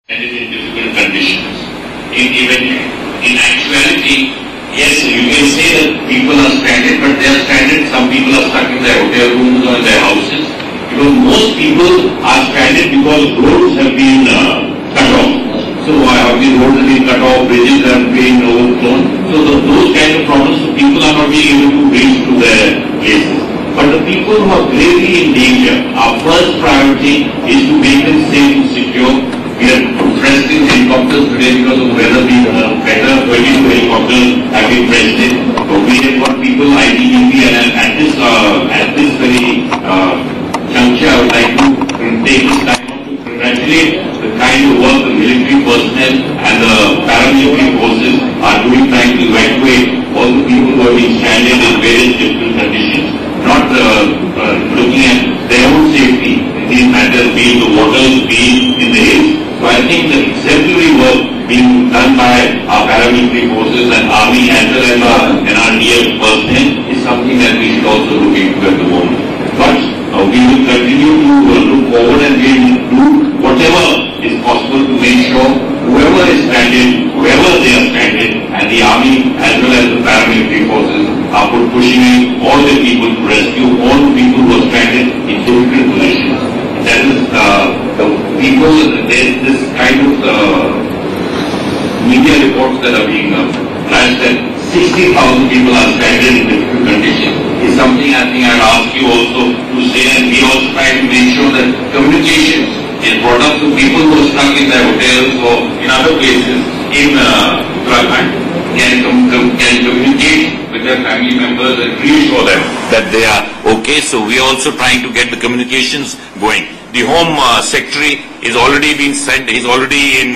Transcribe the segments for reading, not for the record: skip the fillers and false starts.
and in difficult conditions. In actuality, yes, you can say that people are stranded, but they are stranded. Some people are stuck in their hotel rooms or in their houses. Because most people are stranded because roads have been cut off. So the roads have been cut off, bridges have been overflown. So those kind of problems, so people are not being able to reach to their places. But the people who are gravely in danger, our first priority is to make them safe and secure. We are pressed in helicopters today because of weather being better. 22 helicopters have been pressed in. So we have got people, ITBP, and at this very juncture, I would like to take this time to congratulate the kind of work the military personnel and the paramilitary forces are doing, trying to evacuate all the people who have been stranded in various different conditions, not looking at their own safety in these matters, be in the waters, be in the hills. So I think the exemplary work being done by our paramilitary forces and army as well as our NRDF personnel is something that we should also look into at the moment. But we will continue to look forward and we will do whatever is possible to make sure whoever is stranded, whoever they are stranded, and the army as well as the paramilitary forces are pushing in all the people to rescue all the people who are stranded in difficult positions. That is the people, there's this kind of media reports that are being flashed that 60,000 people are stranded in difficult conditions is something I think I'd ask you also to say, and we also try to make sure that communication is brought up to people who are stuck in their hotels or in other places in Uttarakhand can communicate with their family members and reassure them that they are okay. So we are also trying to get the communications going. The Home Secretary is already been sent. He's already in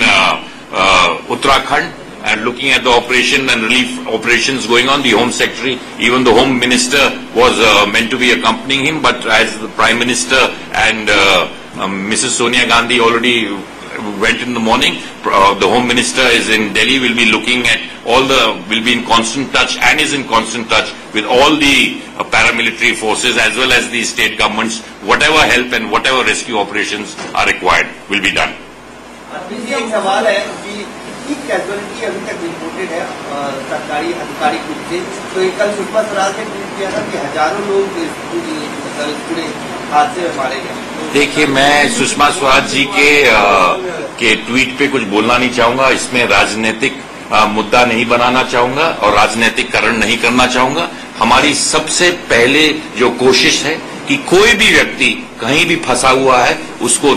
Uttarakhand and looking at the operation and relief operations going on. The Home Secretary, even the Home Minister was meant to be accompanying him, but as the Prime Minister and Mrs. Sonia Gandhi already went in the morning, the Home Minister is in Delhi, will be looking at will be in constant touch and is in constant touch with all the paramilitary forces as well as the state governments. Whatever help and whatever rescue operations are required will be done. एक सवाल है कि casualty अभी तक reported है सरकारी आधिकारिक रूप से, तो एक कल सुषमा स्वराज ने ट्वीट किया था कि हजारों लोग इस पूरे हादसे में मारे गए। देखिए, मैं सुषमा स्वराज जी के ट्वीट पे कुछ बोलना नहीं चाहूंगा। इसमें राजनीतिक मुद्दा नहीं बनाना चाहूंगा और राजनीतिकरण नहीं करना चाहूंगा। हमारी सबसे पहले जो कोशिश है कि कोई भी व्यक्ति कहीं भी फंसा हुआ है उसको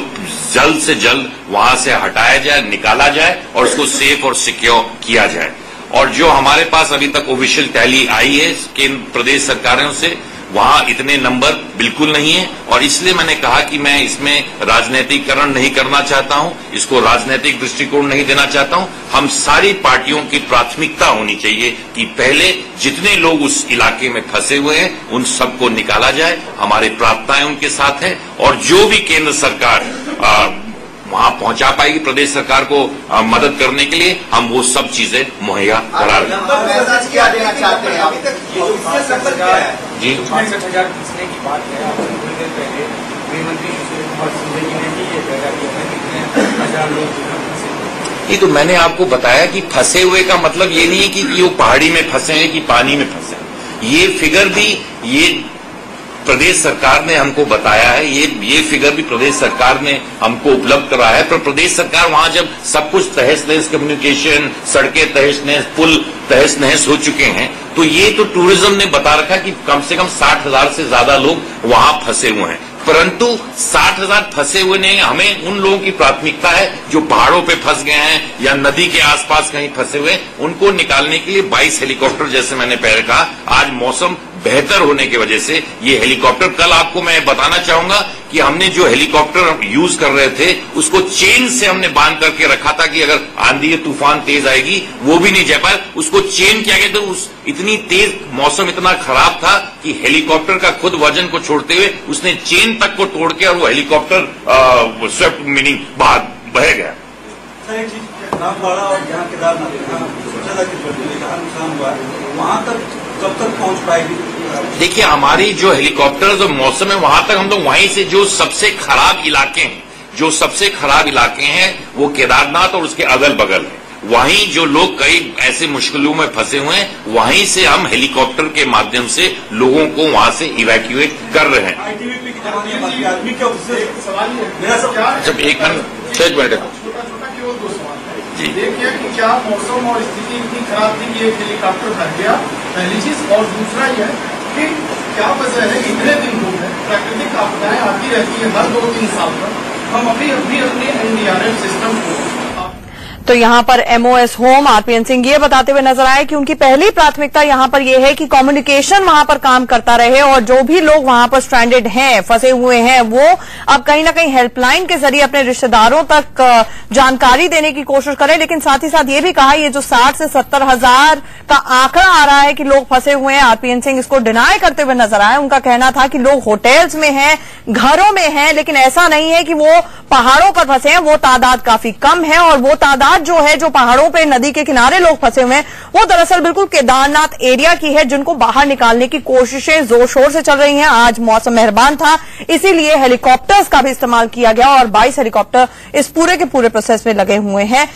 जल्द से जल्द वहां से हटाया जाए, निकाला जाए और उसको सेफ और सिक्योर किया जाए। और जो हमारे पास अभी तक ऑफिशियल टैली आई है केंद्र प्रदेश सरकारों से, वहां इतने नंबर बिल्कुल नहीं है और इसलिए मैंने कहा कि मैं इसमें राजनीतिकरण नहीं करना चाहता हूं, इसको राजनीतिक दृष्टिकोण नहीं देना चाहता हूं। हम सारी पार्टियों की प्राथमिकता होनी चाहिए कि पहले जितने लोग उस इलाके में फंसे हुए हैं उन सबको निकाला जाए। हमारी प्रार्थनाएं उनके साथ है और जो भी केंद्र सरकार वहां पहुंचा पाएगी प्रदेश सरकार को मदद करने के लिए, हम वो सब चीजें मुहैया करा रहे हैं। क्या देना चाहते हैं आप? जी, 65,000 घुसने की बात है। आपने थोड़ी देर पहले गृहमंत्री सुशील कुमार सिंह जी ने भी ये कहा कि कितने हजार लोग। ये तो मैंने आपको बताया कि फंसे हुए का मतलब ये नहीं है कि वो पहाड़ी में फंसे हैं कि पानी में फंसे हैं। ये फिगर भी ये प्रदेश सरकार ने हमको बताया है, ये फिगर भी प्रदेश सरकार ने हमको उपलब्ध कराया है। पर प्रदेश सरकार वहां जब सब कुछ तहस नहस, कम्युनिकेशन, सड़कें तहस नहस, पुल तहस नहस हो चुके हैं, तो ये तो टूरिज्म ने बता रखा कि कम से कम 60,000 से ज्यादा लोग वहां फंसे हुए हैं। परंतु 60,000 फंसे हुए नहीं, हमें उन लोगों की प्राथमिकता है जो पहाड़ों पे फंस गए हैं या नदी के आसपास कहीं फंसे हुए, उनको निकालने के लिए 22 हेलीकॉप्टर, जैसे मैंने पहले कहा, आज मौसम बेहतर होने की वजह से ये हेलीकॉप्टर, कल आपको मैं बताना चाहूंगा कि हमने जो हेलीकॉप्टर यूज कर रहे थे उसको चेन से हमने बांध करके रखा था कि अगर आंधी तूफान तेज आएगी वो भी नहीं जा पाए। उसको चेन किया गया, तो इतनी तेज मौसम इतना खराब था कि हेलीकॉप्टर का खुद वजन को छोड़ते हुए उसने चेन तक को तोड़ के और वो हेलीकॉप्टर स्वेप्ट मीनिंग बह गया। वहां तक कब तक पहुंच पाएगी? देखिए, हमारी जो हेलीकॉप्टर जो मौसम है वहां तक हम लोग वहीं से जो सबसे खराब इलाके हैं जो सबसे खराब इलाके हैं वो केदारनाथ और उसके अगल बगल है। वहीं जो लोग कई ऐसे मुश्किलों में फंसे हुए हैं, वहीं से हम हेलीकॉप्टर के माध्यम से लोगों को वहां से इवैक्यूएट कर रहे हैं। जब एक मिनट जी देखिए कि क्या मौसम और स्थिति इतनी खराब थी कि एक हेलीकॉप्टर फट गया, पहली चीज। और दूसरा यह कि क्या वजह है इतने दिन हो गए प्राकृतिक आपदाएं आती रहती है हर 2-3 साल पर, हम अभी अपने एनडीआरएफ सिस्टम को। तो यहां पर एमओएस होम आरपीएन सिंह ये बताते हुए नजर आए कि उनकी पहली प्राथमिकता यहां पर यह है कि कम्युनिकेशन वहां पर काम करता रहे और जो भी लोग वहां पर स्ट्रैंडेड हैं, फंसे हुए हैं, वो अब कहीं ना कहीं हेल्पलाइन के जरिए अपने रिश्तेदारों तक जानकारी देने की कोशिश करें। लेकिन साथ ही साथ ये भी कहा, ये जो 60 से 70 हजार का आंकड़ा आ रहा है कि लोग फंसे हुए हैं, आरपीएन सिंह इसको डिनाई करते हुए नजर आए। उनका कहना था कि लोग होटल्स में हैं, घरों में हैं, लेकिन ऐसा नहीं है कि वो पहाड़ों पर फंसे हैं। वो तादाद काफी कम है और वो तादाद जो है, जो पहाड़ों पे नदी के किनारे लोग फंसे हुए हैं, वो दरअसल बिल्कुल केदारनाथ एरिया की है, जिनको बाहर निकालने की कोशिशें जोर शोर से चल रही हैं। आज मौसम मेहरबान था, इसीलिए हेलीकॉप्टर्स का भी इस्तेमाल किया गया और 22 हेलीकॉप्टर इस पूरे के पूरे प्रोसेस में लगे हुए हैं।